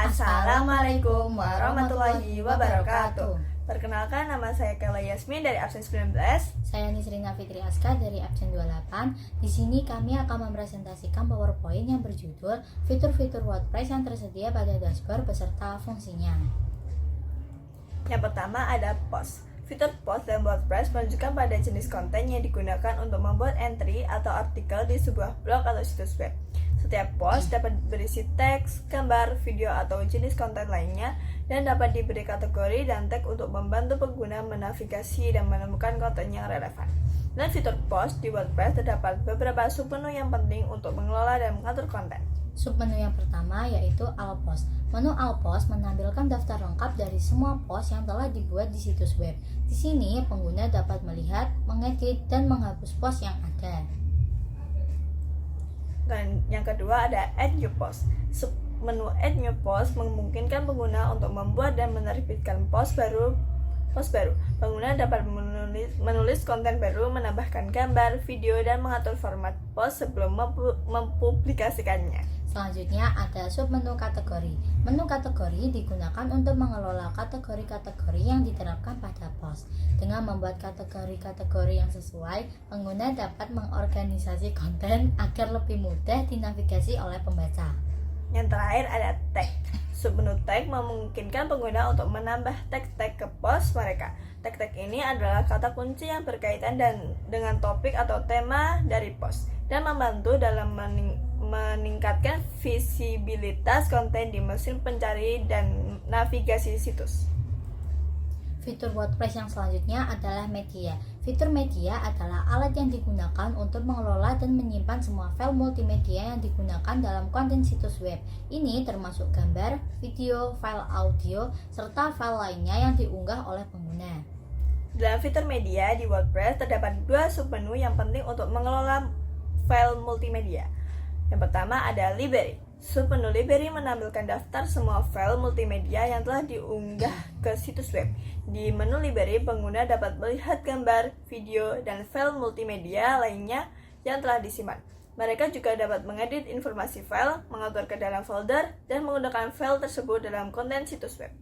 Assalamualaikum warahmatullahi wabarakatuh. Perkenalkan, nama saya Kala Yasmin dari absen 19. Saya Nisrina Fitri Aska dari absen 28. Di sini kami akan mempresentasikan PowerPoint yang berjudul fitur-fitur WordPress yang tersedia pada dashboard beserta fungsinya. Yang pertama ada post. Fitur post dalam WordPress menunjukkan pada jenis konten yang digunakan untuk membuat entry atau artikel di sebuah blog atau situs web. Setiap post dapat berisi teks, gambar, video, atau jenis konten lainnya dan dapat diberi kategori dan tag untuk membantu pengguna menavigasi dan menemukan konten yang relevan. Dan fitur post di WordPress terdapat beberapa submenu yang penting untuk mengelola dan mengatur konten. Submenu yang pertama yaitu All Post. Menu All Post menampilkan daftar lengkap dari semua post yang telah dibuat di situs web. Di sini pengguna dapat melihat, mengedit, dan menghapus post yang ada. Dan yang kedua ada Add New Post. Submenu Add New Post memungkinkan pengguna untuk membuat dan menerbitkan post baru. Pengguna dapat menulis konten baru, menambahkan gambar, video, dan mengatur format post sebelum mempublikasikannya. Selanjutnya ada submenu kategori. Menu kategori digunakan untuk mengelola kategori-kategori yang diterapkan pada post. Dengan membuat kategori-kategori yang sesuai, pengguna dapat mengorganisasi konten agar lebih mudah dinavigasi oleh pembaca. Yang terakhir ada tag. Submenu tag memungkinkan pengguna untuk menambah tag-tag ke post mereka. Tag-tag ini adalah kata kunci yang berkaitan dengan topik atau tema dari post dan membantu dalam meningkatkan visibilitas konten di mesin pencari dan navigasi situs. Fitur WordPress yang selanjutnya adalah media. Fitur media adalah alat yang digunakan untuk mengelola dan menyimpan semua file multimedia yang digunakan dalam konten situs web. Ini termasuk gambar, video, file audio, serta file lainnya yang diunggah oleh pengguna. Dalam fitur media di WordPress terdapat dua submenu yang penting untuk mengelola file multimedia. Yang pertama ada library. Submenu library menampilkan daftar semua file multimedia yang telah diunggah ke situs web. Di menu library, pengguna dapat melihat gambar, video, dan file multimedia lainnya yang telah disimpan. Mereka juga dapat mengedit informasi file, mengatur ke dalam folder, dan menggunakan file tersebut dalam konten situs web.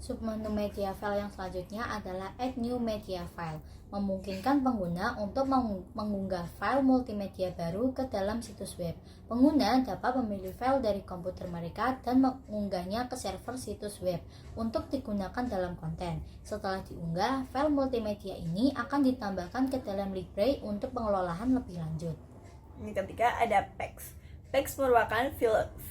Submenu media file yang selanjutnya adalah Add New Media File, memungkinkan pengguna untuk mengunggah file multimedia baru ke dalam situs web. Pengguna dapat memilih file dari komputer mereka dan mengunggahnya ke server situs web untuk digunakan dalam konten. Setelah diunggah, file multimedia ini akan ditambahkan ke dalam library untuk pengelolaan lebih lanjut. Yang ketiga ada Packs. Packs merupakan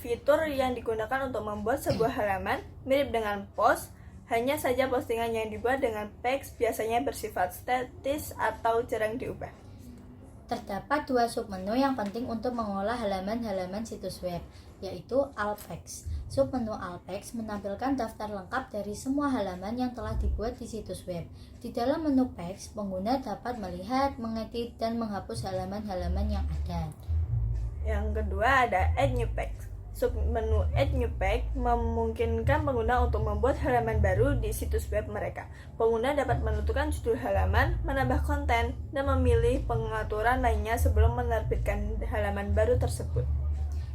fitur yang digunakan untuk membuat sebuah halaman mirip dengan post. Hanya saja postingan yang dibuat dengan Packs biasanya bersifat statis atau jarang diubah. Terdapat dua submenu yang penting untuk mengolah halaman-halaman situs web, yaitu All Packs. Submenu All Packs menampilkan daftar lengkap dari semua halaman yang telah dibuat di situs web. Di dalam menu Packs, pengguna dapat melihat, mengedit, dan menghapus halaman-halaman yang ada. Yang kedua ada Add New Packs. Submenu Add New Pack memungkinkan pengguna untuk membuat halaman baru di situs web mereka. Pengguna dapat menentukan judul halaman, menambah konten, dan memilih pengaturan lainnya sebelum menerbitkan halaman baru tersebut.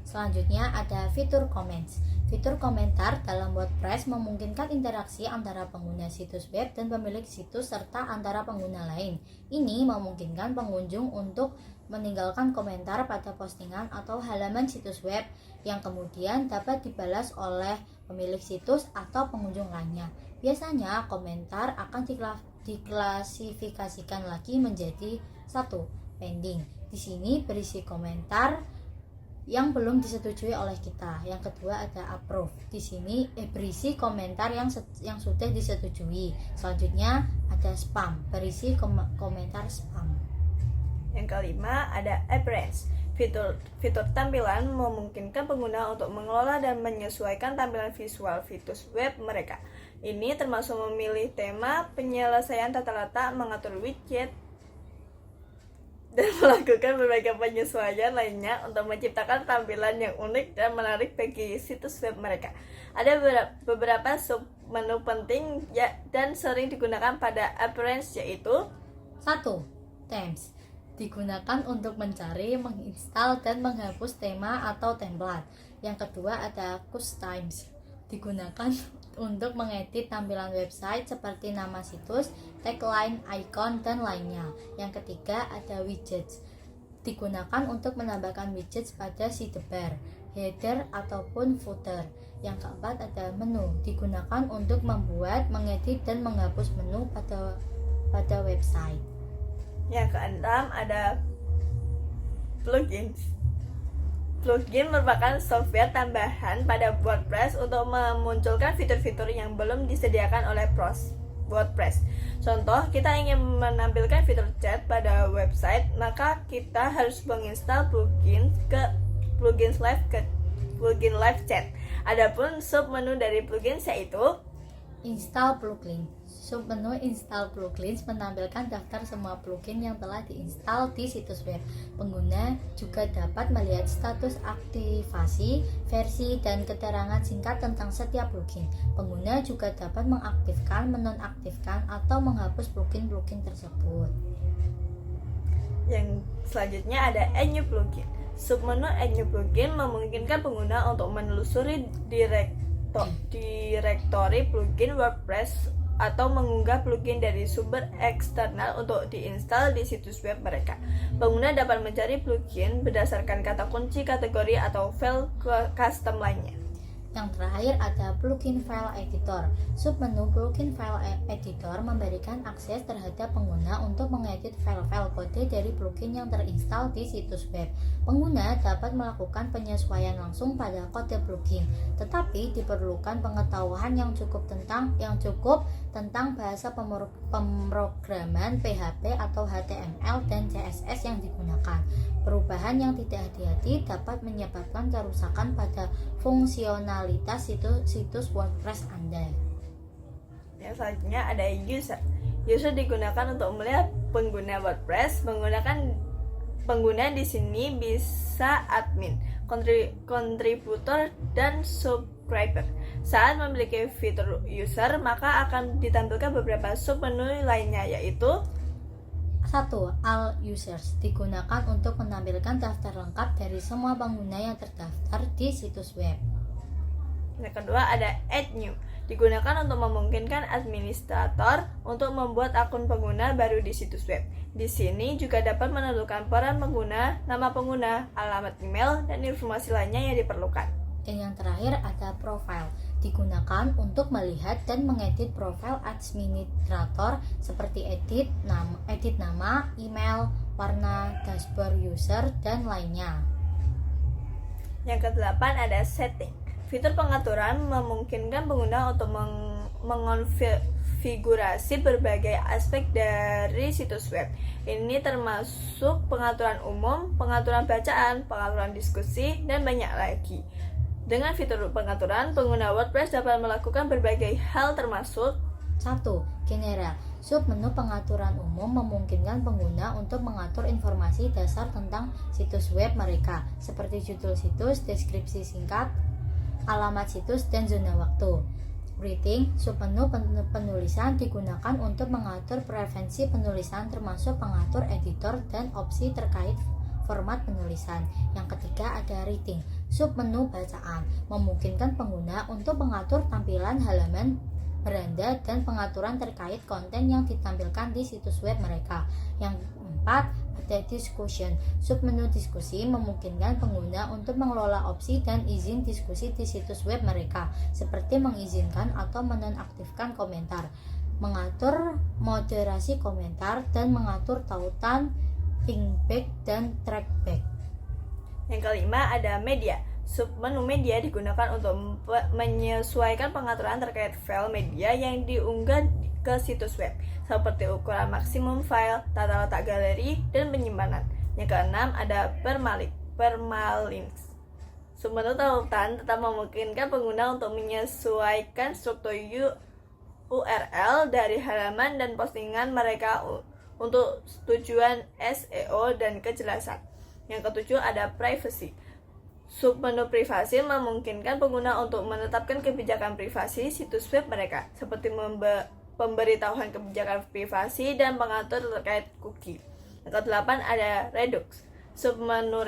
Selanjutnya ada fitur comments. Fitur komentar dalam WordPress memungkinkan interaksi antara pengguna situs web dan pemilik situs serta antara pengguna lain. Ini memungkinkan pengunjung untuk meninggalkan komentar pada postingan atau halaman situs web yang kemudian dapat dibalas oleh pemilik situs atau pengunjung lainnya. Biasanya komentar akan diklasifikasikan lagi menjadi 1. Pending. Di sini berisi komentar yang belum disetujui oleh kita. Yang kedua ada approve. Di sini berisi komentar yang sudah disetujui. Selanjutnya ada spam, berisi komentar spam. Yang kelima ada appearance. Fitur tampilan memungkinkan pengguna untuk mengelola dan menyesuaikan tampilan visual situs web mereka. Ini termasuk memilih tema, penyelesaian tata letak, mengatur widget, dan melakukan berbagai penyesuaian lainnya untuk menciptakan tampilan yang unik dan menarik bagi situs web mereka. Ada beberapa submenu penting dan sering digunakan pada appearance, yaitu 1. Themes. Digunakan untuk mencari, menginstal, dan menghapus tema atau template. Yang kedua ada customize, digunakan untuk mengedit tampilan website seperti nama situs, tagline, icon, dan lainnya. Yang ketiga ada widgets, digunakan untuk menambahkan widgets pada sidebar, header, ataupun footer. Yang keempat ada menu, digunakan untuk membuat, mengedit, dan menghapus menu pada website. Yang keenam ada plugins. Plugin merupakan software tambahan pada WordPress untuk memunculkan fitur-fitur yang belum disediakan oleh WordPress. Contoh, kita ingin menampilkan fitur chat pada website, maka kita harus menginstal plugin live chat. Adapun submenu dari plugin yaitu Install plugin. Submenu install plugins menampilkan daftar semua plugin yang telah diinstal di situs web. Pengguna juga dapat melihat status aktivasi, versi, dan keterangan singkat tentang setiap plugin. Pengguna juga dapat mengaktifkan, menonaktifkan, atau menghapus plugin-plugin tersebut. Yang selanjutnya ada Add New Plugin. Submenu Add New Plugin memungkinkan pengguna untuk menelusuri direktori plugin WordPress atau mengunggah plugin dari sumber eksternal untuk diinstal di situs web mereka. Pengguna dapat mencari plugin berdasarkan kata kunci, kategori, atau file custom lainnya. Yang terakhir ada plugin file editor. Submenu plugin file editor memberikan akses terhadap pengguna untuk mengedit file-file kode dari plugin yang terinstall di situs web. Pengguna dapat melakukan penyesuaian langsung pada kode plugin, tetapi diperlukan pengetahuan yang cukup tentang bahasa pemrograman PHP atau HTML dan CSS yang digunakan. Perubahan yang tidak hati-hati dapat menyebabkan kerusakan pada fungsionalitas situs WordPress Anda. Yang selanjutnya ada user. User digunakan untuk melihat pengguna WordPress. Pengguna di sini bisa admin, kontributor, dan subscriber. Saat memiliki fitur user, maka akan ditampilkan beberapa submenu lainnya, yaitu 1. All users, digunakan untuk menampilkan daftar lengkap dari semua pengguna yang terdaftar di situs web. Yang kedua ada Add New, digunakan untuk memungkinkan administrator untuk membuat akun pengguna baru di situs web. Di sini juga dapat menentukan peran pengguna, nama pengguna, alamat email, dan informasi lainnya yang diperlukan. Dan yang terakhir ada profile, digunakan untuk melihat dan mengedit profil administrator seperti edit nama, email, warna, dashboard user, dan lainnya. Yang kedelapan ada setting. Fitur pengaturan memungkinkan pengguna untuk mengonfigurasi berbagai aspek dari situs web. Ini termasuk pengaturan umum, pengaturan bacaan, pengaturan diskusi, dan banyak lagi. Dengan fitur pengaturan, pengguna WordPress dapat melakukan berbagai hal termasuk 1. General. Submenu pengaturan umum memungkinkan pengguna untuk mengatur informasi dasar tentang situs web mereka, seperti judul situs, deskripsi singkat, alamat situs, dan zona waktu. Rating. Submenu penulisan digunakan untuk mengatur preferensi penulisan, termasuk pengatur editor dan opsi terkait format penulisan. Yang ketiga ada reading. Submenu bacaan memungkinkan pengguna untuk mengatur tampilan halaman, beranda, dan pengaturan terkait konten yang ditampilkan di situs web mereka. Yang keempat ada discussion. Submenu diskusi memungkinkan pengguna untuk mengelola opsi dan izin diskusi di situs web mereka, seperti mengizinkan atau menonaktifkan komentar, mengatur moderasi komentar, dan mengatur tautan, pingback, dan trackback. Yang kelima ada media. Submenu media digunakan untuk menyesuaikan pengaturan terkait file media yang diunggah ke situs web, seperti ukuran maksimum file, tata letak galeri, dan penyimpanan. Yang keenam ada permalinks. Submenu tautan tetap memungkinkan pengguna untuk menyesuaikan struktur URL dari halaman dan postingan mereka untuk tujuan SEO dan kejelasan. Yang ketujuh ada privacy. Submenu privasi memungkinkan pengguna untuk menetapkan kebijakan privasi situs web mereka, seperti pemberitahuan kebijakan privasi dan pengatur terkait cookie. Yang kedelapan ada Redux. Submenu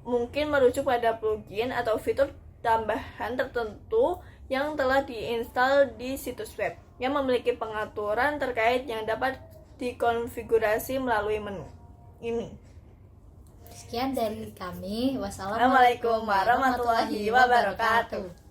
mungkin merujuk pada plugin atau fitur tambahan tertentu yang telah diinstal di situs web yang memiliki pengaturan terkait yang dapat dikonfigurasi melalui menu ini. Sekian dari kami. Wassalamualaikum Assalamualaikum warahmatullahi wabarakatuh.